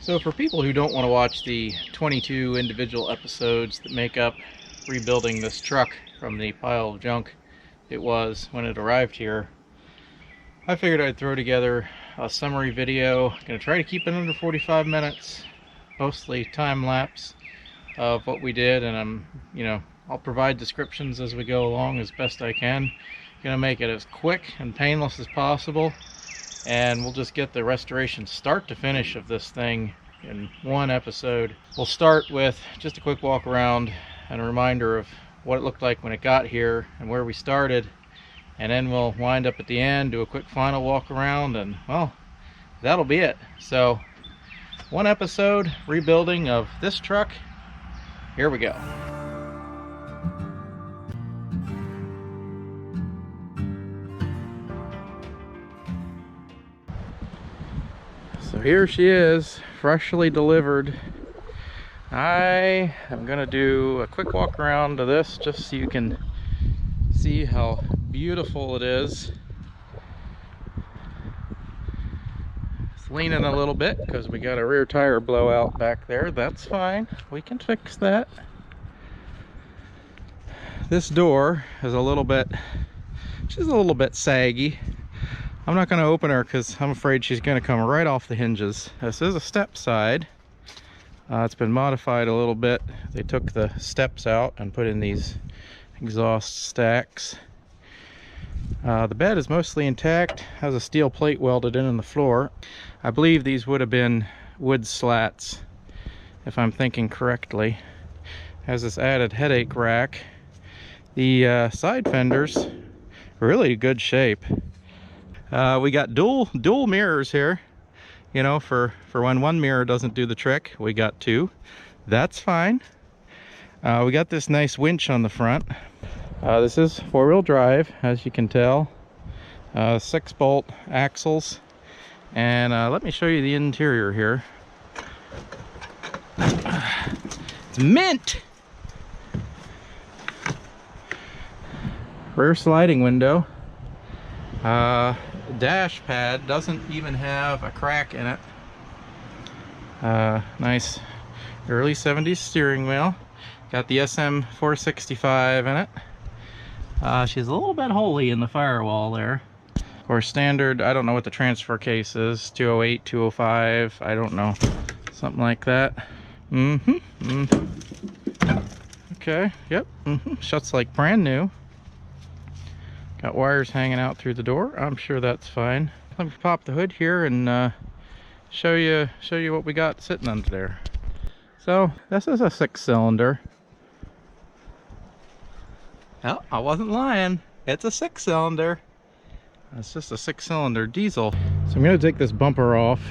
So for people who don't want to watch the 22 individual episodes that make up rebuilding this truck from the pile of junk it was when it arrived here, I figured I'd throw together a summary video. I'm going to try to keep it under 45 minutes, mostly time-lapse of what we did, and I'll provide descriptions as we go along as best I can. Going to make it as quick and painless as possible, and we'll just get the restoration start to finish of this thing in one episode. We'll start with just a quick walk around and a reminder of what it looked like when it got here and where we started, and then we'll wind up at the end, do a quick final walk around, and well, that'll be it. So one episode rebuilding of this truck. Here we go. So here she is, freshly delivered. I am gonna do a quick walk around to this just so you can see how beautiful it is. It's leaning a little bit because we got a rear tire blowout back there. That's fine, we can fix that. This door is a little bit, she's a little bit saggy. I'm not going to open her because I'm afraid she's going to come right off the hinges. This is a step side. It's been modified a little bit. They took the steps out and put in these exhaust stacks. The bed is mostly intact, has a steel plate welded in the floor. I believe these would have been wood slats, if I'm thinking correctly. Has this added headache rack. The side fenders, really good shape. We got dual mirrors here, you know, for when one mirror doesn't do the trick. We got two. That's fine. We got this nice winch on the front. This is four-wheel drive, as you can tell. 6-bolt axles. And let me show you the interior here. It's mint! Rear sliding window. Dash pad doesn't even have a crack in it. Nice early 70s steering wheel. Got the SM 465 in it. She's a little bit holy in the firewall there. Of course, standard, I don't know what the transfer case is, 208, 205, I don't know, something like that. Okay, yep, shuts like brand new. Got wires hanging out through the door. I'm sure that's fine. Let me pop the hood here and show you what we got sitting under there. So this is a 6-cylinder. Oh, I wasn't lying. It's a 6-cylinder. It's just a 6-cylinder diesel. So I'm going to take this bumper off.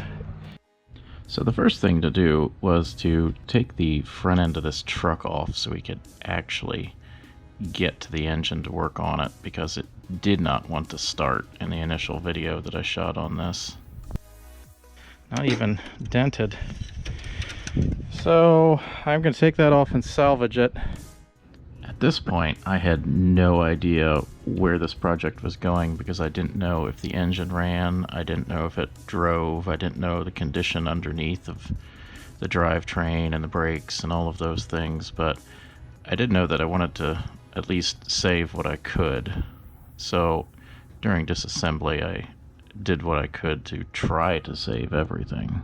So the first thing to do was to take the front end of this truck off so we could actually get to the engine to work on it, because it did not want to start in the initial video that I shot on this. Not even dented. So I'm going to take that off and salvage it. At this point I had no idea where this project was going, because I didn't know if the engine ran, I didn't know if it drove, I didn't know the condition underneath of the drivetrain and the brakes and all of those things, but I did know that I wanted to at least save what I could. So during disassembly I did what I could to try to save everything.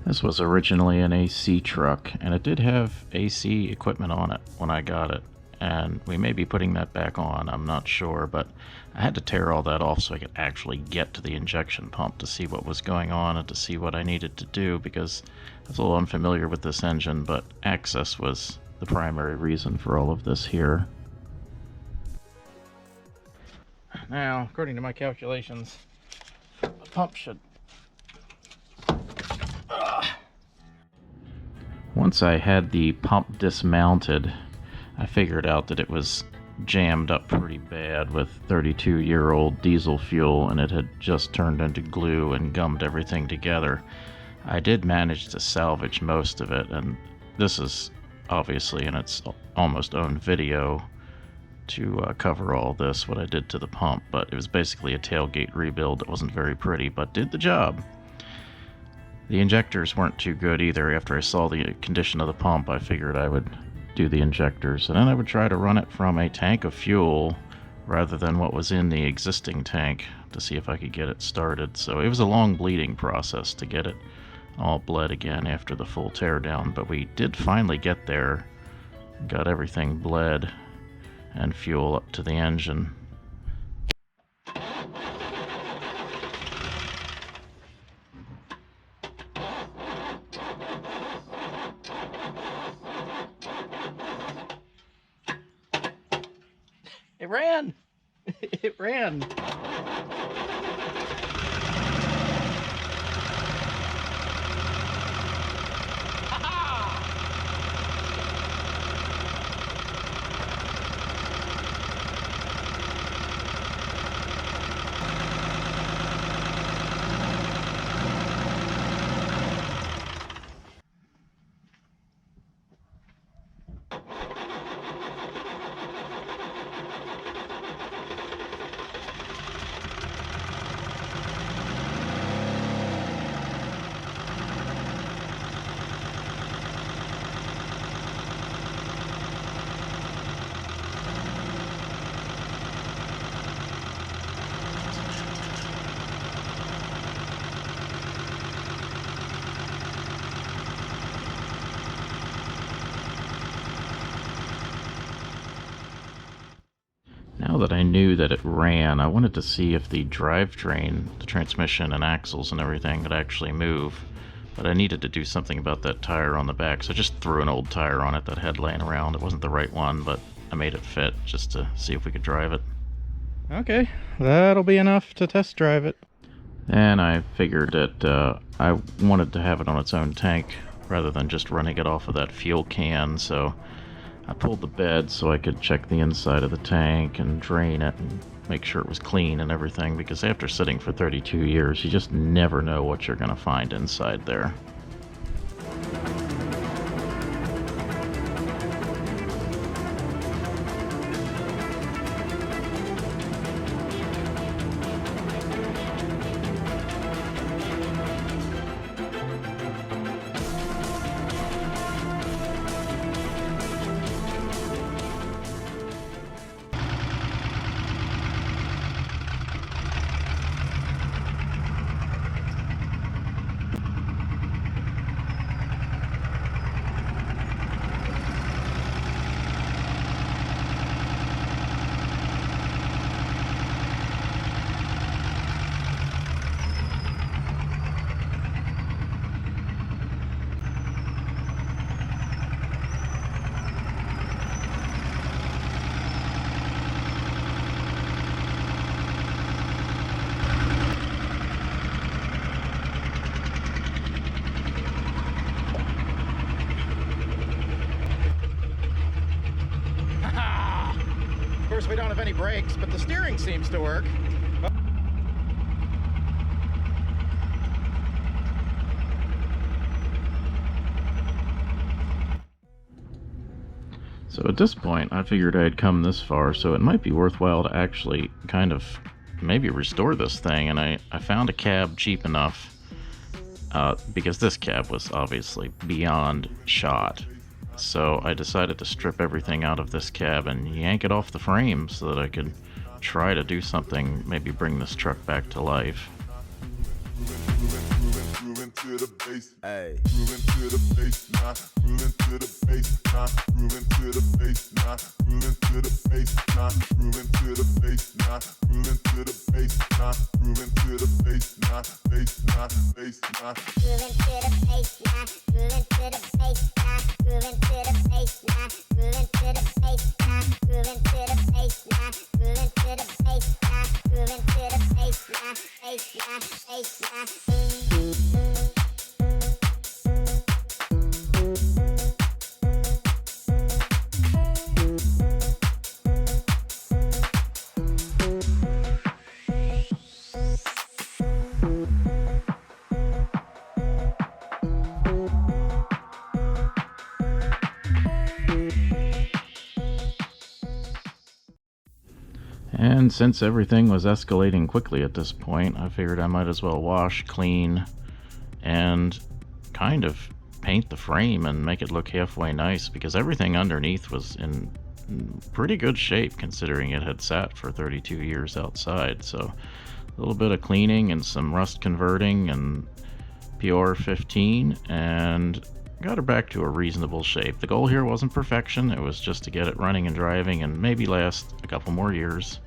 This was originally an AC truck, and it did have AC equipment on it when I got it, and we may be putting that back on, I'm not sure, but I had to tear all that off so I could actually get to the injection pump to see what was going on and to see what I needed to do, because I was a little unfamiliar with this engine, but access was the primary reason for all of this here. Now, according to my calculations, the pump should... Once I had the pump dismounted, I figured out that it was jammed up pretty bad with 32-year-old diesel fuel, and it had just turned into glue and gummed everything together. I did manage to salvage most of it, and this is obviously in its almost own video to cover all this, what I did to the pump, but it was basically a tailgate rebuild that wasn't very pretty, but did the job. The injectors weren't too good either. After I saw the condition of the pump, I figured I would do the injectors, and then I would try to run it from a tank of fuel rather than what was in the existing tank to see if I could get it started. So it was a long bleeding process to get it all bled again after the full teardown, but we did finally get there, got everything bled and fuel up to the engine. It ran! It ran! Now that I knew that it ran, I wanted to see if the drivetrain, the transmission and axles and everything would actually move, but I needed to do something about that tire on the back, so I just threw an old tire on it that I had laying around. It wasn't the right one, but I made it fit just to see if we could drive it. Okay, that'll be enough to test drive it. And I figured that I wanted to have it on its own tank rather than just running it off of that fuel can, so I pulled the bed so I could check the inside of the tank and drain it and make sure it was clean and everything, because after sitting for 32 years, you just never know what you're going to find inside there. Of course, we don't have any brakes, but the steering seems to work. So at this point, I figured I'd come this far, so it might be worthwhile to actually kind of maybe restore this thing, and I found a cab cheap enough, because this cab was obviously beyond shot. So I decided to strip everything out of this cab and yank it off the frame so that I could try to do something, maybe bring this truck back to life. To the base, ay, grooving to the base, nah, grooving to the base, nah, grooving to the base, nah, grooving to the base, nah, grooving to the base, nah, grooving to the base, nah, grooving to the base, nah, base, nah, base, nah, grooving to the base, nah, grooving to the base, nah, grooving to the base, nah, grooving to the base, nah, grooving to the base, nah, grooving to the base, nah, grooving to the base, nah, base, nah, base, nah. And since everything was escalating quickly at this point, I figured I might as well wash, clean, and kind of paint the frame and make it look halfway nice, because everything underneath was in pretty good shape considering it had sat for 32 years outside. So a little bit of cleaning and some rust converting and PR15, and got her back to a reasonable shape. The goal here wasn't perfection, it was just to get it running and driving and maybe last a couple more years.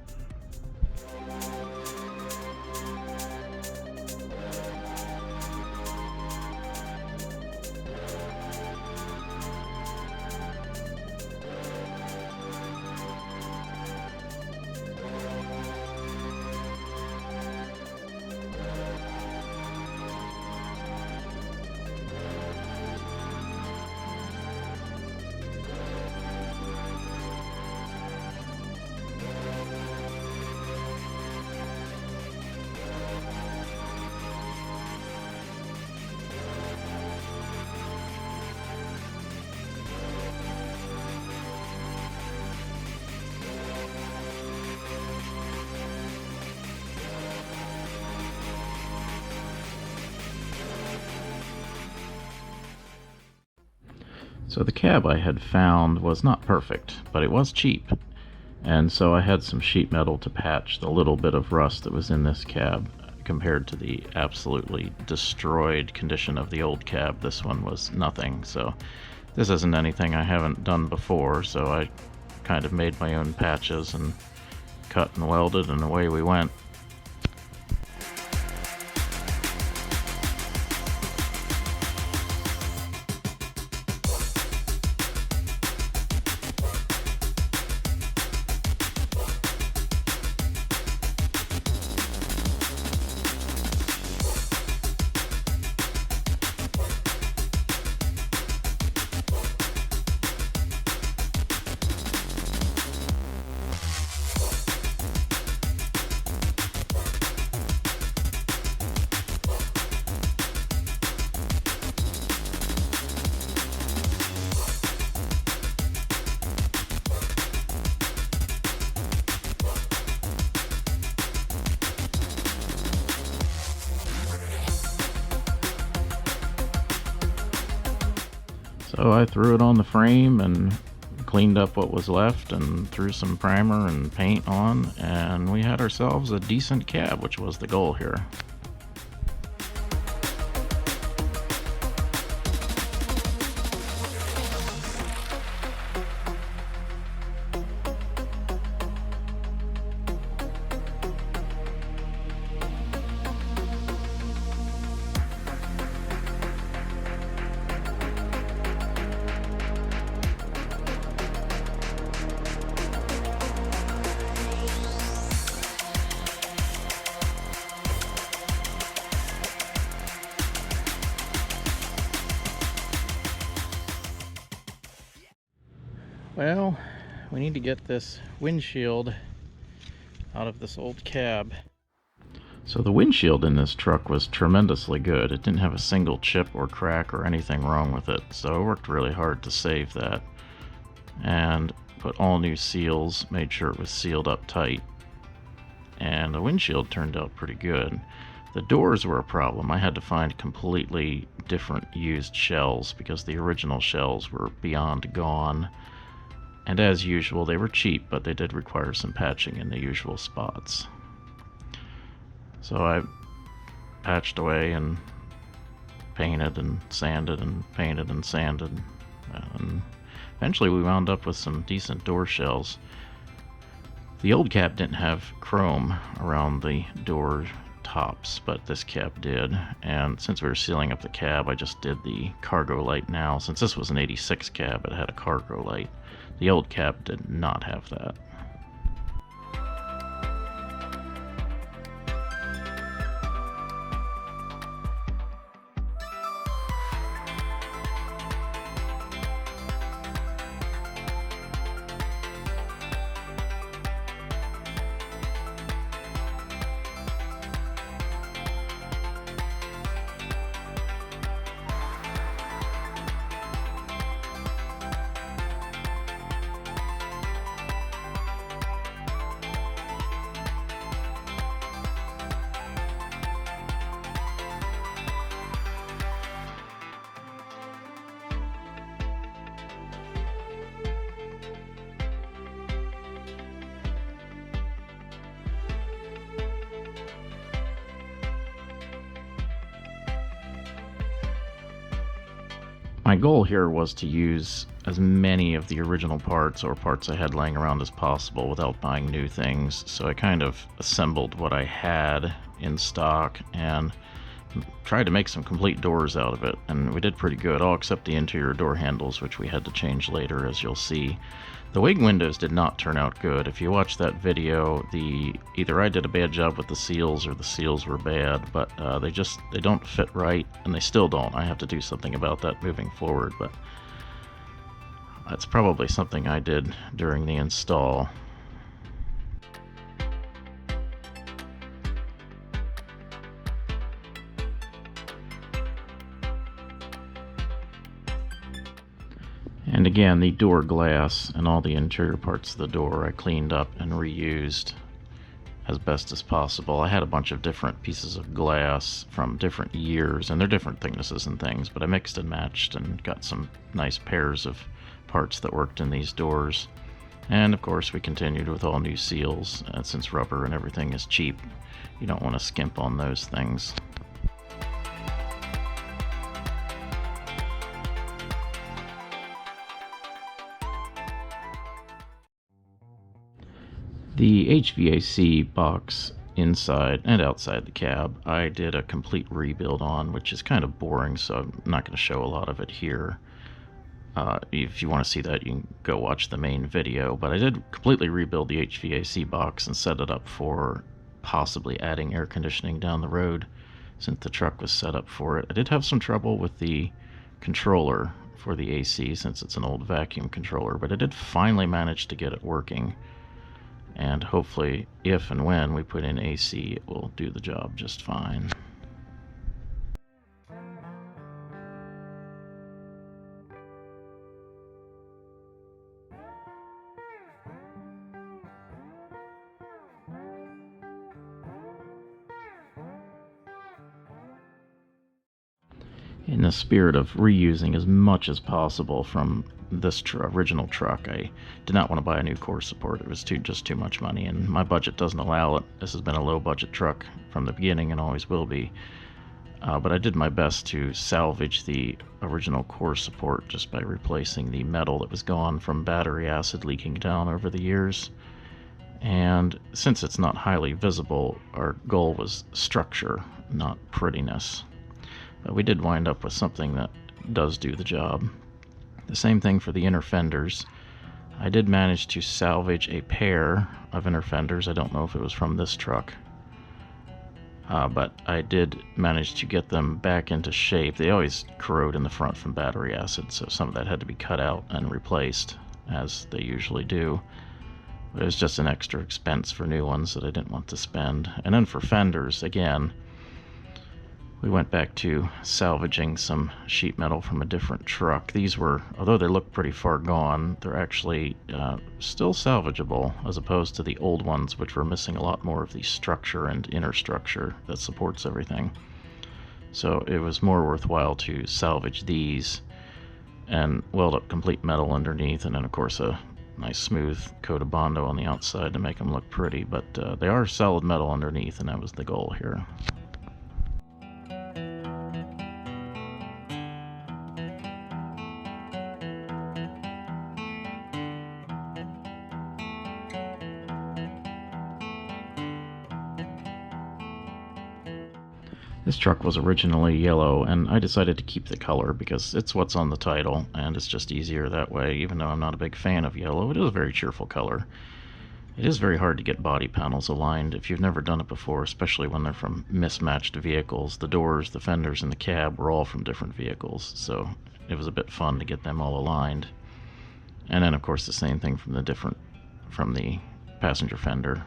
So the cab I had found was not perfect, but it was cheap, and so I had some sheet metal to patch the little bit of rust that was in this cab. Compared to the absolutely destroyed condition of the old cab, this one was nothing. So this isn't anything I haven't done before, so I kind of made my own patches and cut and welded, and away we went. So I threw it on the frame and cleaned up what was left and threw some primer and paint on, and we had ourselves a decent cab, which was the goal here. Well, we need to get this windshield out of this old cab. So the windshield in this truck was tremendously good. It didn't have a single chip or crack or anything wrong with it, so I worked really hard to save that. And put all new seals, made sure it was sealed up tight. And the windshield turned out pretty good. The doors were a problem. I had to find completely different used shells because the original shells were beyond gone. And as usual, they were cheap, but they did require some patching in the usual spots. So I patched away and painted and sanded and painted and sanded. And eventually we wound up with some decent door shells. The old cab didn't have chrome around the door tops, but this cab did. And since we were sealing up the cab, I just did the cargo light now. Since this was an 86 cab, it had a cargo light. The old cab did not have that. My goal here was to use as many of the original parts or parts I had laying around as possible without buying new things, so I kind of assembled what I had in stock and tried to make some complete doors out of it, and we did pretty good, all except the interior door handles, which we had to change later, as you'll see. The wing windows did not turn out good. If you watch that video, either I did a bad job with the seals or the seals were bad, but they don't fit right, and they still don't. I have to do something about that moving forward, but that's probably something I did during the install. And again, the door glass and all the interior parts of the door I cleaned up and reused as best as possible. I had a bunch of different pieces of glass from different years, and they're different thicknesses and things, but I mixed and matched and got some nice pairs of parts that worked in these doors. And of course, we continued with all new seals, since rubber and everything is cheap. You don't want to skimp on those things. The HVAC box inside and outside the cab, I did a complete rebuild on, which is kind of boring, so I'm not going to show a lot of it here. If you want to see that, you can go watch the main video, but I did completely rebuild the HVAC box and set it up for possibly adding air conditioning down the road, since the truck was set up for it. I did have some trouble with the controller for the AC, since it's an old vacuum controller, but I did finally manage to get it working. And hopefully, if and when we put in AC, it will do the job just fine. In the spirit of reusing as much as possible from this original truck, I did not want to buy a new core support. It was just too much money, and my budget doesn't allow it. This has been a low budget truck from the beginning and always will be. But I did my best to salvage the original core support just by replacing the metal that was gone from battery acid leaking down over the years. And since it's not highly visible, our goal was structure, not prettiness. But we did wind up with something that does do the job. The same thing for the inner fenders. I did manage to salvage a pair of inner fenders. I don't know if it was from this truck, but I did manage to get them back into shape. They always corrode in the front from battery acid, so some of that had to be cut out and replaced, as they usually do. But it was just an extra expense for new ones that I didn't want to spend. And then for fenders, again, we went back to salvaging some sheet metal from a different truck. These were, although they look pretty far gone, they're actually still salvageable, as opposed to the old ones, which were missing a lot more of the structure and inner structure that supports everything. So it was more worthwhile to salvage these and weld up complete metal underneath, and then of course a nice smooth coat of Bondo on the outside to make them look pretty. But they are solid metal underneath, and that was the goal here. This truck was originally yellow, and I decided to keep the color because it's what's on the title, and it's just easier that way. Even though I'm not a big fan of yellow, it is a very cheerful color. It is very hard to get body panels aligned if you've never done it before, especially when they're from mismatched vehicles. The doors, the fenders, and the cab were all from different vehicles, so it was a bit fun to get them all aligned. And then, of course, the same thing from the passenger fender.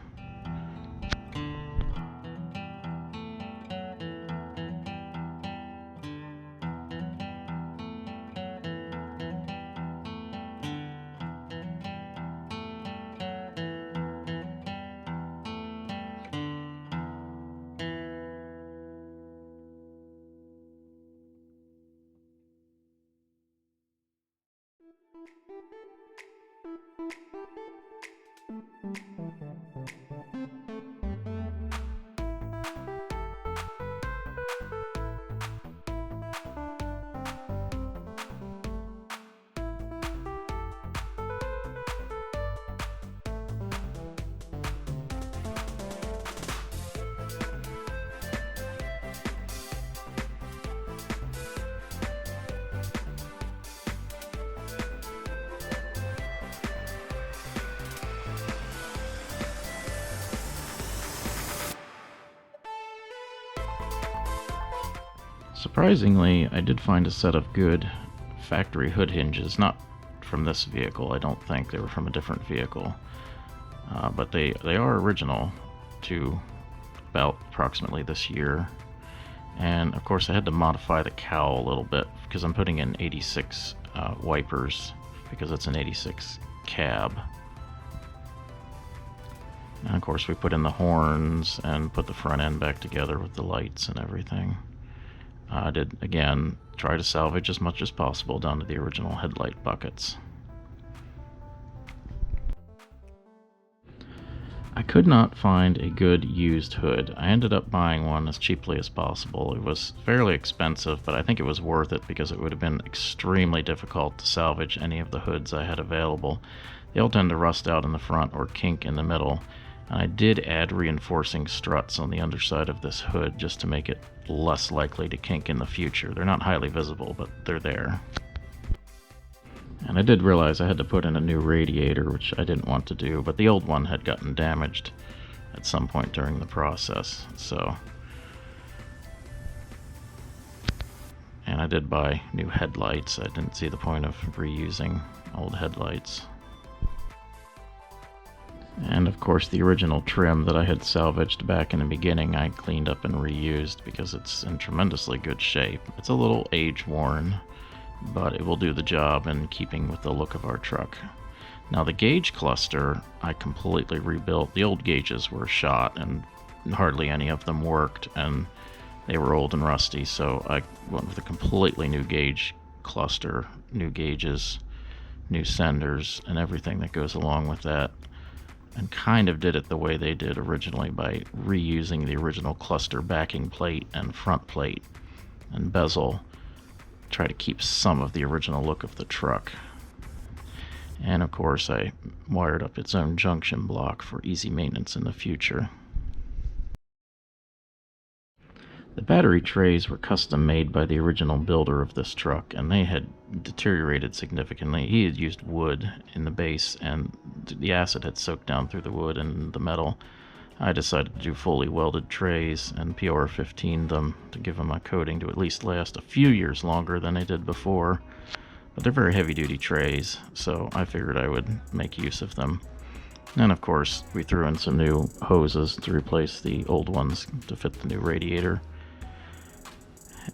Surprisingly, I did find a set of good factory hood hinges, not from this vehicle, I don't think. They were from a different vehicle. But they are original to about approximately this year. And of course I had to modify the cowl a little bit because I'm putting in 86 wipers because it's an 86 cab. And of course we put in the horns and put the front end back together with the lights and everything. I did, again, try to salvage as much as possible down to the original headlight buckets. I could not find a good used hood. I ended up buying one as cheaply as possible. It was fairly expensive, but I think it was worth it because it would have been extremely difficult to salvage any of the hoods I had available. They all tend to rust out in the front or kink in the middle, and I did add reinforcing struts on the underside of this hood just to make it less likely to kink in the future. They're not highly visible, but they're there. And I did realize I had to put in a new radiator, which I didn't want to do, but the old one had gotten damaged at some point during the process, so. And I did buy new headlights. I didn't see the point of reusing old headlights. And of course the original trim that I had salvaged back in the beginning I cleaned up and reused because it's in tremendously good shape. It's a little age-worn, but it will do the job in keeping with the look of our truck. Now the gauge cluster I completely rebuilt. The old gauges were shot and hardly any of them worked, and they were old and rusty, so I went with a completely new gauge cluster, new gauges, new senders, and everything that goes along with that, and kind of did it the way they did originally by reusing the original cluster backing plate and front plate and bezel. Try to keep some of the original look of the truck. And of course I wired up its own junction block for easy maintenance in the future. The battery trays were custom made by the original builder of this truck, and they had deteriorated significantly. He had used wood in the base, and the acid had soaked down through the wood and the metal. I decided to do fully welded trays and PR-15 them to give them a coating to at least last a few years longer than they did before. But they're very heavy-duty trays, so I figured I would make use of them. And of course, we threw in some new hoses to replace the old ones to fit the new radiator,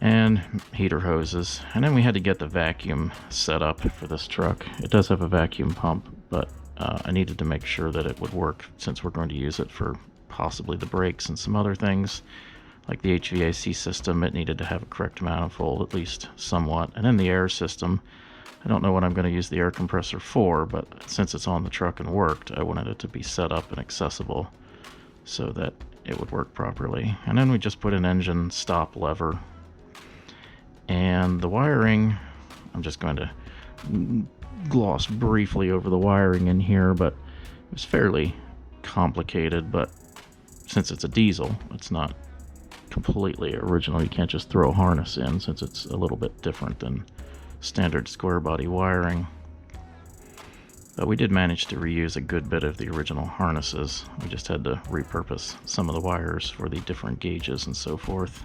and heater hoses. And then we had to get the vacuum set up for this truck. It does have a vacuum pump, but I needed to make sure that it would work since we're going to use it for possibly the brakes and some other things. Like the HVAC system, it needed to have a correct manifold, at least somewhat. And then the air system, I don't know what I'm going to use the air compressor for, but since it's on the truck and worked, I wanted it to be set up and accessible so that it would work properly. And then we just put an engine stop lever. And the wiring, I'm just going to gloss briefly over the wiring in here, but it was fairly complicated, but since it's a diesel, it's not completely original. You can't just throw a harness in since it's a little bit different than standard square body wiring. But we did manage to reuse a good bit of the original harnesses. We just had to repurpose some of the wires for the different gauges and so forth.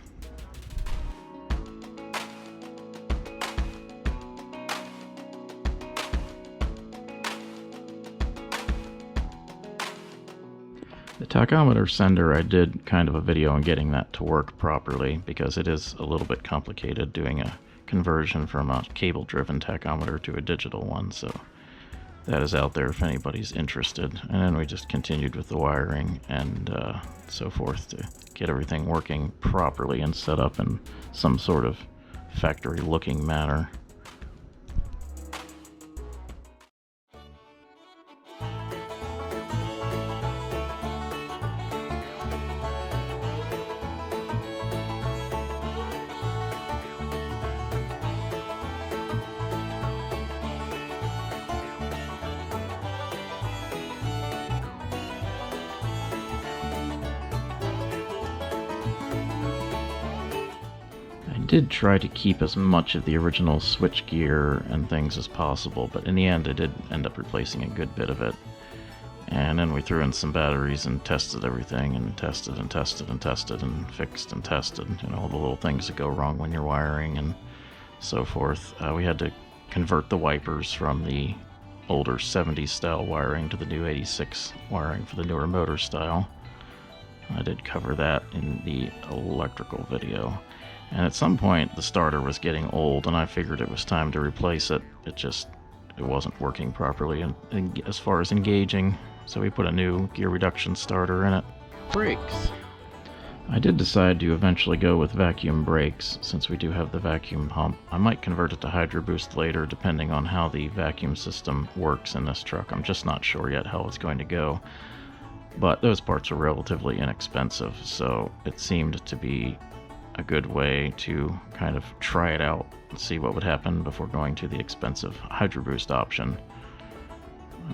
The tachometer sender, I did kind of a video on getting that to work properly because it is a little bit complicated doing a conversion from a cable-driven tachometer to a digital one, so that is out there if anybody's interested. And then we just continued with the wiring and so forth to get everything working properly and set up in some sort of factory-looking manner. I did try to keep as much of the original switch gear and things as possible, but in the end I did end up replacing a good bit of it. And then we threw in some batteries and tested everything, and tested and tested and tested and fixed and tested, all the little things that go wrong when you're wiring and so forth. We had to convert the wipers from the older 70s style wiring to the new 86 wiring for the newer motor style. I did cover that in the electrical video. And at some point the starter was getting old, and I figured it was time to replace it. It wasn't working properly and as far as engaging, so we put a new gear reduction starter in it. Brakes. I did decide to eventually go with vacuum brakes since we do have the vacuum pump. I might convert it to Hydro Boost later depending on how the vacuum system works in this truck. I'm just not sure yet how it's going to go. But those parts are relatively inexpensive, so it seemed to be a good way to kind of try it out and see what would happen before going to the expensive Hydro Boost option.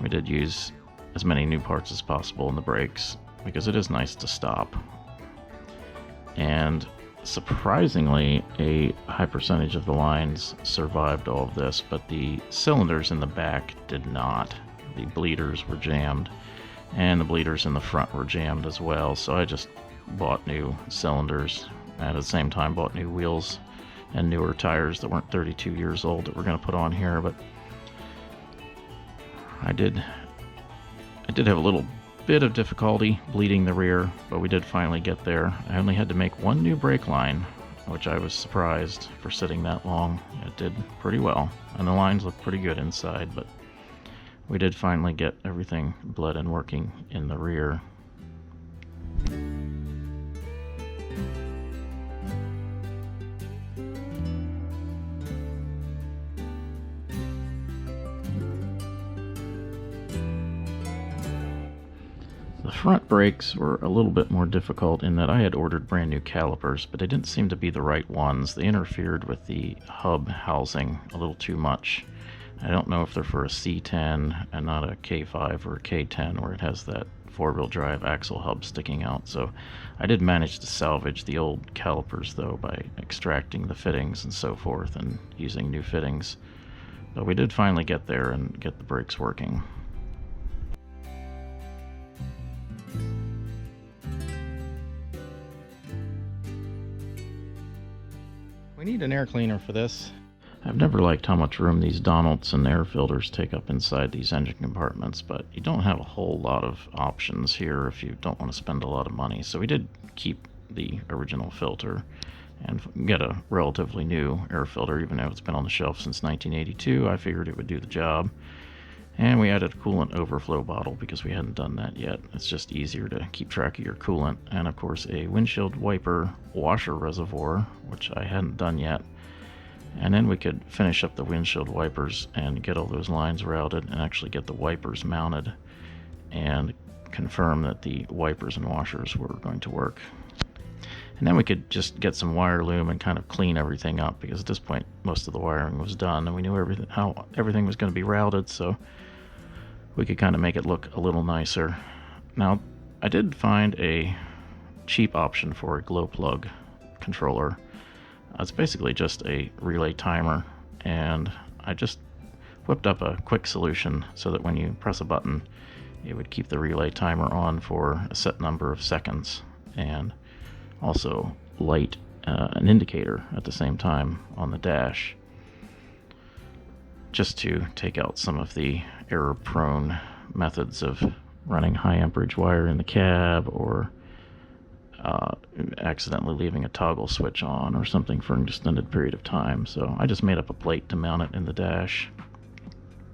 We did use as many new parts as possible in the brakes because it is nice to stop. And surprisingly, a high percentage of the lines survived all of this, but the cylinders in the back did not. The bleeders were jammed, and the bleeders in the front were jammed as well, so I just bought new cylinders, and at the same time bought new wheels and newer tires that weren't 32 years old that we're going to put on here. But I did have a little bit of difficulty bleeding the rear, but we did finally get there. I only had to make one new brake line, which I was surprised for sitting that long. It did pretty well, and the lines look pretty good inside, but we did finally get everything bled and working in the rear. The front brakes were a little bit more difficult in that I had ordered brand new calipers, but they didn't seem to be the right ones. They interfered with the hub housing a little too much. I don't know if they're for a C10 and not a K5 or a K10 where it has that four-wheel drive axle hub sticking out. So I did manage to salvage the old calipers though by extracting the fittings and so forth and using new fittings. But we did finally get there and get the brakes working. We need an air cleaner for this. I've never liked how much room these Donaldson air filters take up inside these engine compartments, but you don't have a whole lot of options here if you don't want to spend a lot of money. So we did keep the original filter and get a relatively new air filter, even though it's been on the shelf since 1982. I figured it would do the job. And we added a coolant overflow bottle because we hadn't done that yet. It's just easier to keep track of your coolant. And of course a windshield wiper washer reservoir, which I hadn't done yet. And then we could finish up the windshield wipers and get all those lines routed and actually get the wipers mounted and confirm that the wipers and washers were going to work. And then we could just get some wire loom and kind of clean everything up because at this point most of the wiring was done and we knew how everything was going to be routed, so we could kind of make it look a little nicer. Now, I did find a cheap option for a glow plug controller. It's basically just a relay timer, and I just whipped up a quick solution so that when you press a button it would keep the relay timer on for a set number of seconds and also light an indicator at the same time on the dash, just to take out some of the error-prone methods of running high amperage wire in the cab or accidentally leaving a toggle switch on or something for an extended period of time. So I just made up a plate to mount it in the dash.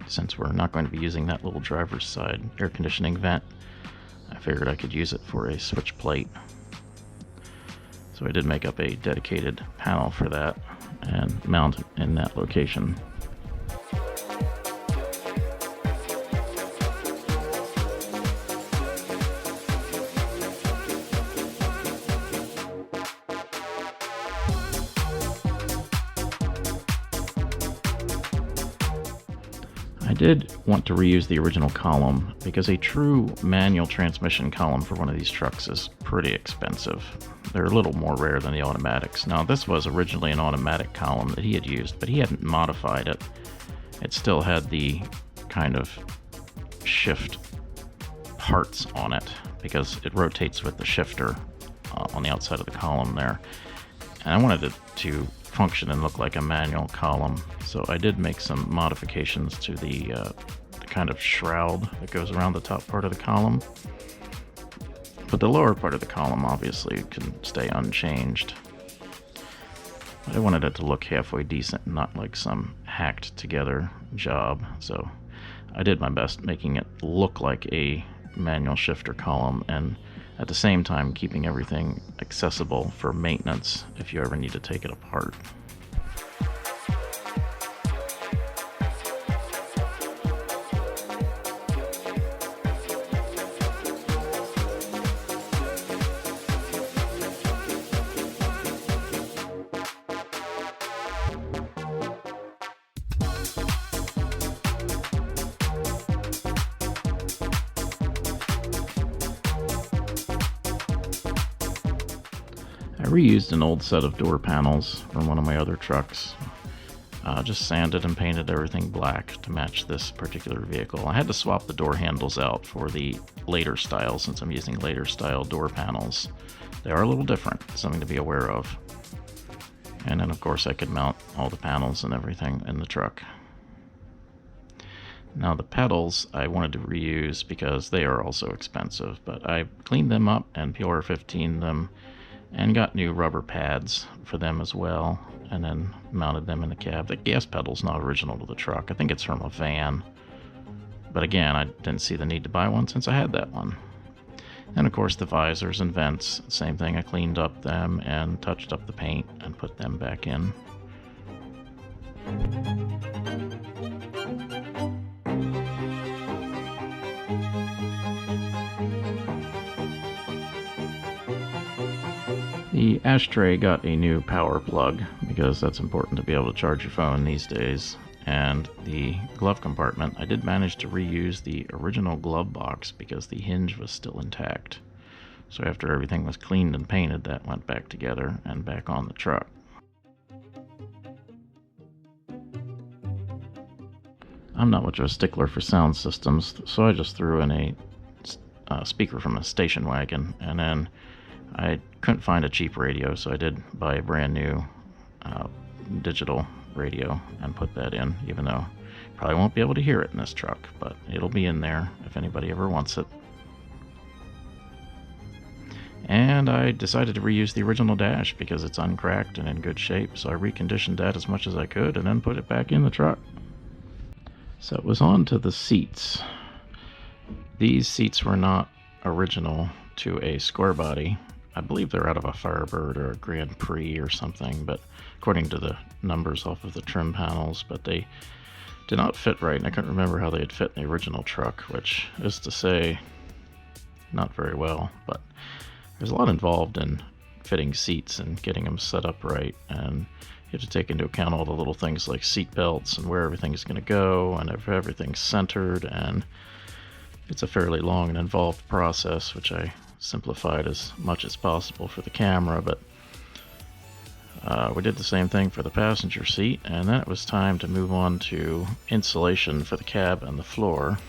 Since we're not going to be using that little driver's side air conditioning vent, I figured I could use it for a switch plate. So I did make up a dedicated panel for that and mount it in that location. I did want to reuse the original column because a true manual transmission column for one of these trucks is pretty expensive. They're a little more rare than the automatics. Now this was originally an automatic column that he had used, but he hadn't modified it. It still had the kind of shift parts on it because it rotates with the shifter on the outside of the column there. And I wanted it to function and look like a manual column, so I did make some modifications to the kind of shroud that goes around the top part of the column. But the lower part of the column obviously can stay unchanged. I wanted it to look halfway decent, not like some hacked together job, so I did my best making it look like a manual shifter column, and at the same time keeping everything accessible for maintenance if you ever need to take it apart. I reused an old set of door panels from one of my other trucks. Just sanded and painted everything black to match this particular vehicle. I had to swap the door handles out for the later style since I'm using later style door panels. They are a little different, something to be aware of. And then of course I could mount all the panels and everything in the truck. Now the pedals I wanted to reuse because they are also expensive, but I cleaned them up and PR15'd them and got new rubber pads for them as well, and then mounted them in the cab. The gas pedal's not original to the truck. I think it's from a van. But again, I didn't see the need to buy one since I had that one. And of course the visors and vents, same thing. I cleaned up them and touched up the paint and put them back in. The ashtray got a new power plug because that's important to be able to charge your phone these days. And the glove compartment, I did manage to reuse the original glove box because the hinge was still intact. So after everything was cleaned and painted, that went back together and back on the truck. I'm not much of a stickler for sound systems, so I just threw in a speaker from a station wagon, and then I couldn't find a cheap radio, so I did buy a brand new digital radio and put that in, even though you probably won't be able to hear it in this truck, but it'll be in there if anybody ever wants it. And I decided to reuse the original dash because it's uncracked and in good shape, so I reconditioned that as much as I could and then put it back in the truck. So it was on to the seats. These seats were not original to a square body. I believe they're out of a Firebird or a Grand Prix or something, but according to the numbers off of the trim panels, but they did not fit right, and I couldn't remember how they had fit in the original truck, which is to say, not very well, but there's a lot involved in fitting seats and getting them set up right, and you have to take into account all the little things like seat belts and where everything's going to go, and if everything's centered, and it's a fairly long and involved process, which I simplified as much as possible for the camera, but we did the same thing for the passenger seat, and then it was time to move on to insulation for the cab and the floor.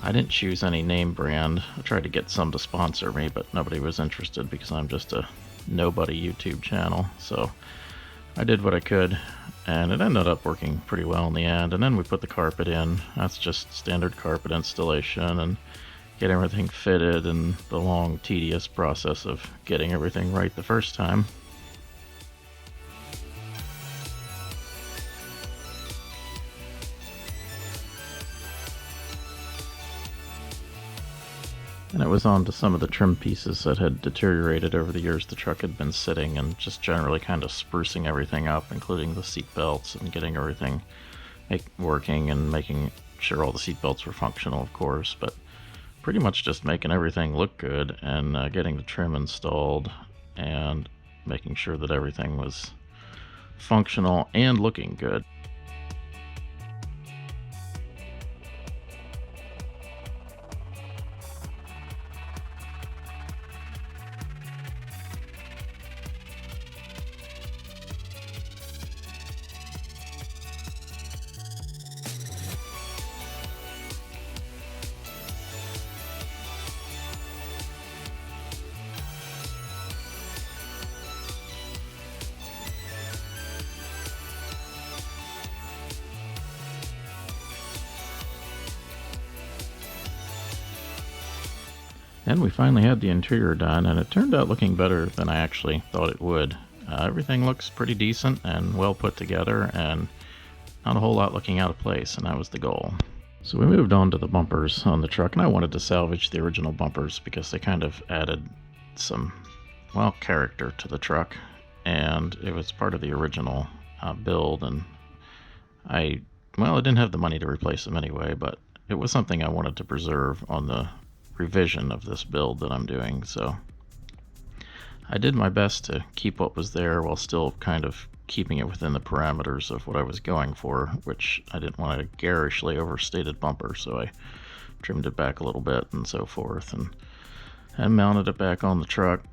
I didn't choose any name brand. I tried to get some to sponsor me, but nobody was interested because I'm just a nobody YouTube channel, so I did what I could, and it ended up working pretty well in the end. And then we put the carpet in. That's just standard carpet installation and get everything fitted, and the long tedious process of getting everything right the first time. And it was on to some of the trim pieces that had deteriorated over the years the truck had been sitting, and just generally kind of sprucing everything up, including the seat belts and getting everything working and making sure all the seat belts were functional, of course, but pretty much just making everything look good and getting the trim installed and making sure that everything was functional and looking good. And we finally had the interior done, and it turned out looking better than I actually thought it would. Everything looks pretty decent and well put together, and not a whole lot looking out of place, and that was the goal. So we moved on to the bumpers on the truck, and I wanted to salvage the original bumpers because they kind of added some, well, character to the truck, and it was part of the original build, and I didn't have the money to replace them anyway, but it was something I wanted to preserve on the revision of this build that I'm doing, so I did my best to keep what was there while still kind of keeping it within the parameters of what I was going for, which I didn't want a garishly overstated bumper, so I trimmed it back a little bit and so forth, and mounted it back on the truck.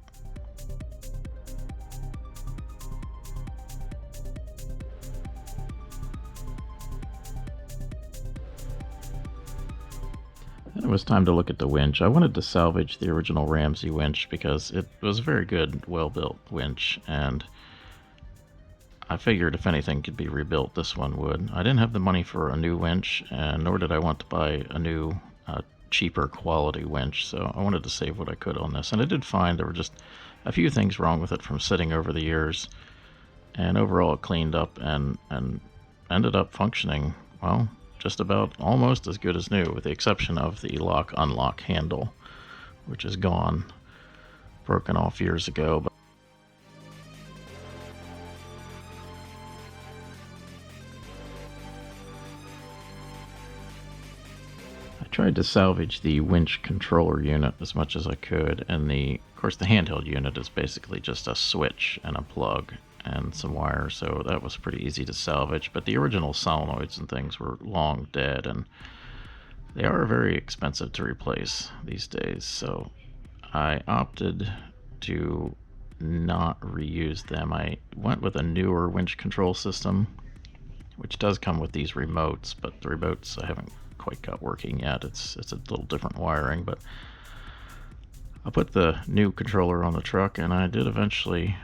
And it was time to look at the winch. I wanted to salvage the original Ramsey winch because it was a very good, well-built winch, and I figured if anything could be rebuilt, this one would. I didn't have the money for a new winch, and nor did I want to buy a new, cheaper quality winch, so I wanted to save what I could on this. And I did find there were just a few things wrong with it from sitting over the years, and overall it cleaned up and ended up functioning, well, just about almost as good as new, with the exception of the lock-unlock handle, which is gone, broken off years ago. But I tried to salvage the winch controller unit as much as I could, and of course the handheld unit is basically just a switch and a plug and some wires, so that was pretty easy to salvage. But the original solenoids and things were long dead, and they are very expensive to replace these days, so I opted to not reuse them. I went with a newer winch control system, which does come with these remotes, but the remotes I haven't quite got working yet. It's a little different wiring, but I put the new controller on the truck, and I did eventually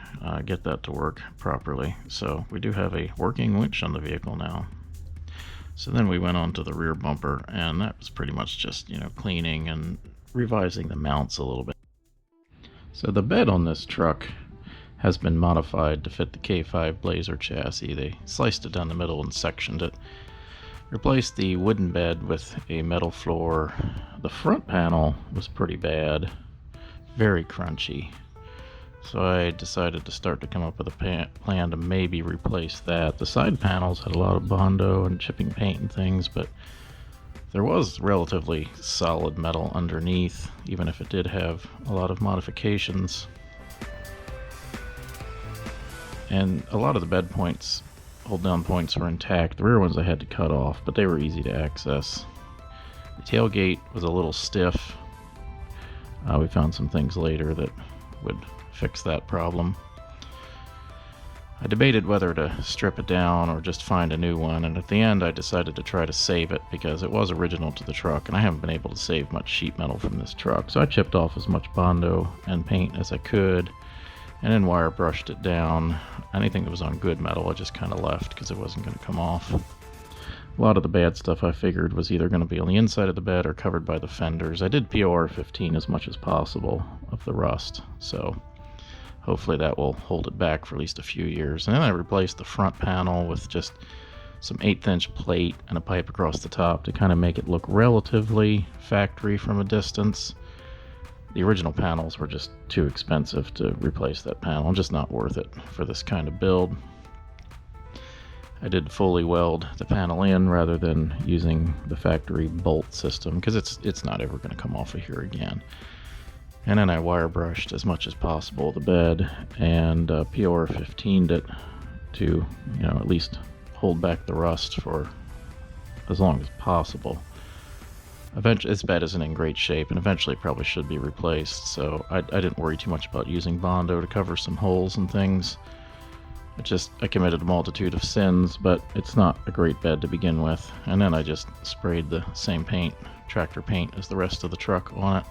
get that to work properly. So we do have a working winch on the vehicle now. So then we went on to the rear bumper, and that was pretty much just, cleaning and revising the mounts a little bit. So the bed on this truck has been modified to fit the K5 Blazer chassis. They sliced it down the middle and sectioned it. Replaced the wooden bed with a metal floor. The front panel was pretty bad. Very crunchy, so I decided to start to come up with a plan to maybe replace that. The side panels had a lot of Bondo and chipping paint and things, but there was relatively solid metal underneath, even if it did have a lot of modifications. And a lot of the bed points, hold down points, were intact. The rear ones I had to cut off, but they were easy to access. The tailgate was a little stiff. We found some things later that would fix that problem. I debated whether to strip it down or just find a new one, and at the end I decided to try to save it because it was original to the truck, and I haven't been able to save much sheet metal from this truck. So I chipped off as much Bondo and paint as I could, and then wire brushed it down. Anything that was on good metal I just kind of left because it wasn't going to come off. A lot of the bad stuff I figured was either going to be on the inside of the bed or covered by the fenders. I did POR 15 as much as possible of the rust, so hopefully that will hold it back for at least a few years. And then I replaced the front panel with just some 1/8 inch plate and a pipe across the top to kind of make it look relatively factory from a distance. The original panels were just too expensive to replace that panel, just not worth it for this kind of build. I did fully weld the panel in rather than using the factory bolt system because it's not ever going to come off of here again. And then I wire brushed as much as possible the bed and POR 15'd it to at least hold back the rust for as long as possible. Eventually, this bed isn't in great shape, and eventually it probably should be replaced, so I didn't worry too much about using Bondo to cover some holes and things. I committed a multitude of sins, but it's not a great bed to begin with. And then I just sprayed the same paint, tractor paint, as the rest of the truck on it.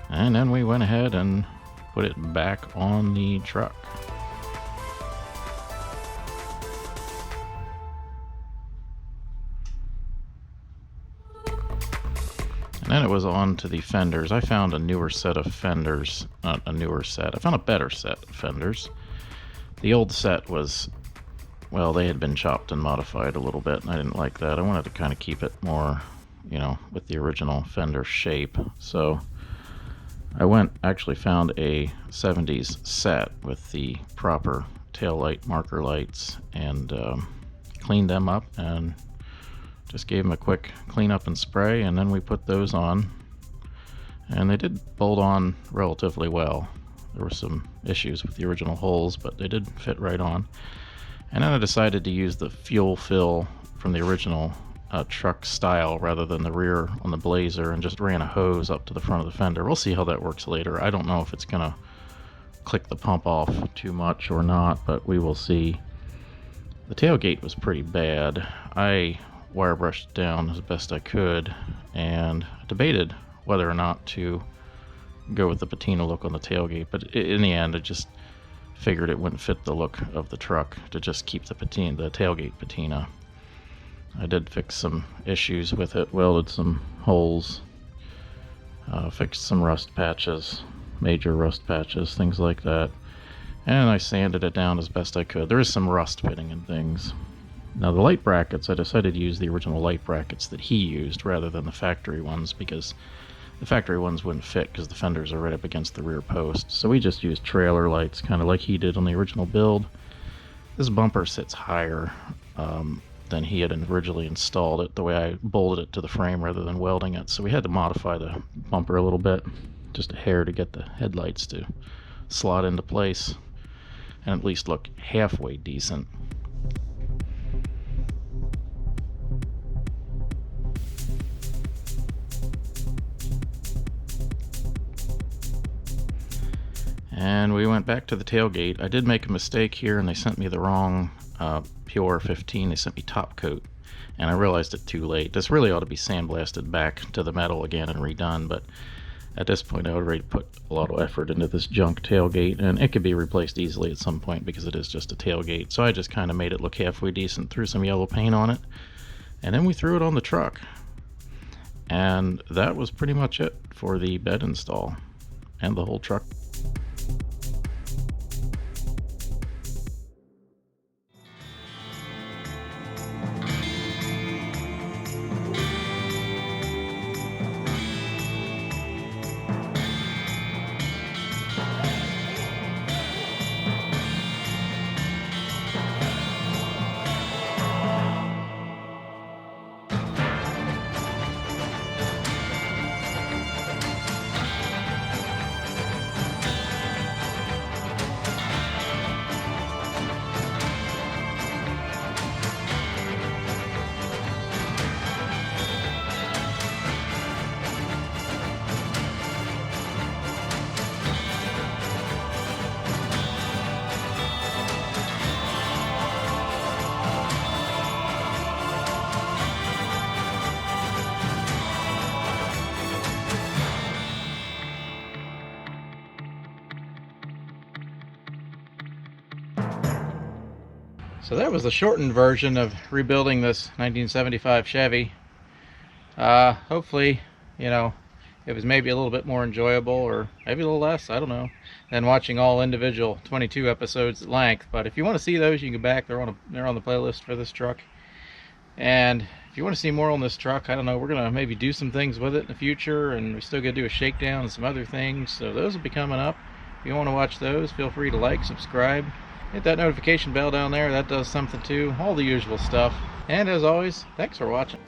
And then we went ahead and put it back on the truck. And then it was on to the fenders. I found a newer set of fenders. Not a newer set. I found a better set of fenders. The old set was, well, they had been chopped and modified a little bit, and I didn't like that. I wanted to kind of keep it more, you know, with the original fender shape. So I actually found a 70s set with the proper tail light marker lights, and cleaned them up and just gave them a quick clean up and spray, and then we put those on, and they did bolt on relatively well. There were some issues with the original holes, but they did fit right on. And then I decided to use the fuel fill from the original truck style rather than the rear on the Blazer, and just ran a hose up to the front of the fender. We'll see how that works later. I don't know if it's gonna click the pump off too much or not, but we will see. The tailgate was pretty bad. I wire brushed down as best I could and debated whether or not to go with the patina look on the tailgate, but in the end I just figured it wouldn't fit the look of the truck to just keep the tailgate patina. I did fix some issues with it, welded some holes, fixed some rust patches, major rust patches, things like that, and I sanded it down as best I could. There is some rust fitting in things. Now the light brackets, I decided to use the original light brackets that he used rather than the factory ones, because the factory ones wouldn't fit because the fenders are right up against the rear post. So we just used trailer lights, kind of like he did on the original build. This bumper sits higher than he had originally installed it, the way I bolted it to the frame rather than welding it. So we had to modify the bumper a little bit, just a hair, to get the headlights to slot into place and at least look halfway decent. And we went back to the tailgate. I did make a mistake here, and they sent me the wrong Pure 15. They sent me top coat, and I realized it too late. This really ought to be sandblasted back to the metal again and redone, but at this point I already put a lot of effort into this junk tailgate, and it could be replaced easily at some point because it is just a tailgate. So I just kind of made it look halfway decent, threw some yellow paint on it, and then we threw it on the truck. And that was pretty much it for the bed install and the whole truck. So that was the shortened version of rebuilding this 1975 Chevy. Hopefully, you know, it was maybe a little bit more enjoyable, or maybe a little less, I don't know, than watching all individual 22 episodes at length. But if you want to see those, you can go back. They're on the playlist for this truck. And if you want to see more on this truck, I don't know, we're gonna maybe do some things with it in the future, and we still gotta do a shakedown and some other things. So those will be coming up. If you want to watch those, feel free to like, subscribe, hit that notification bell down there. That does something too. All the usual stuff. And as always, thanks for watching.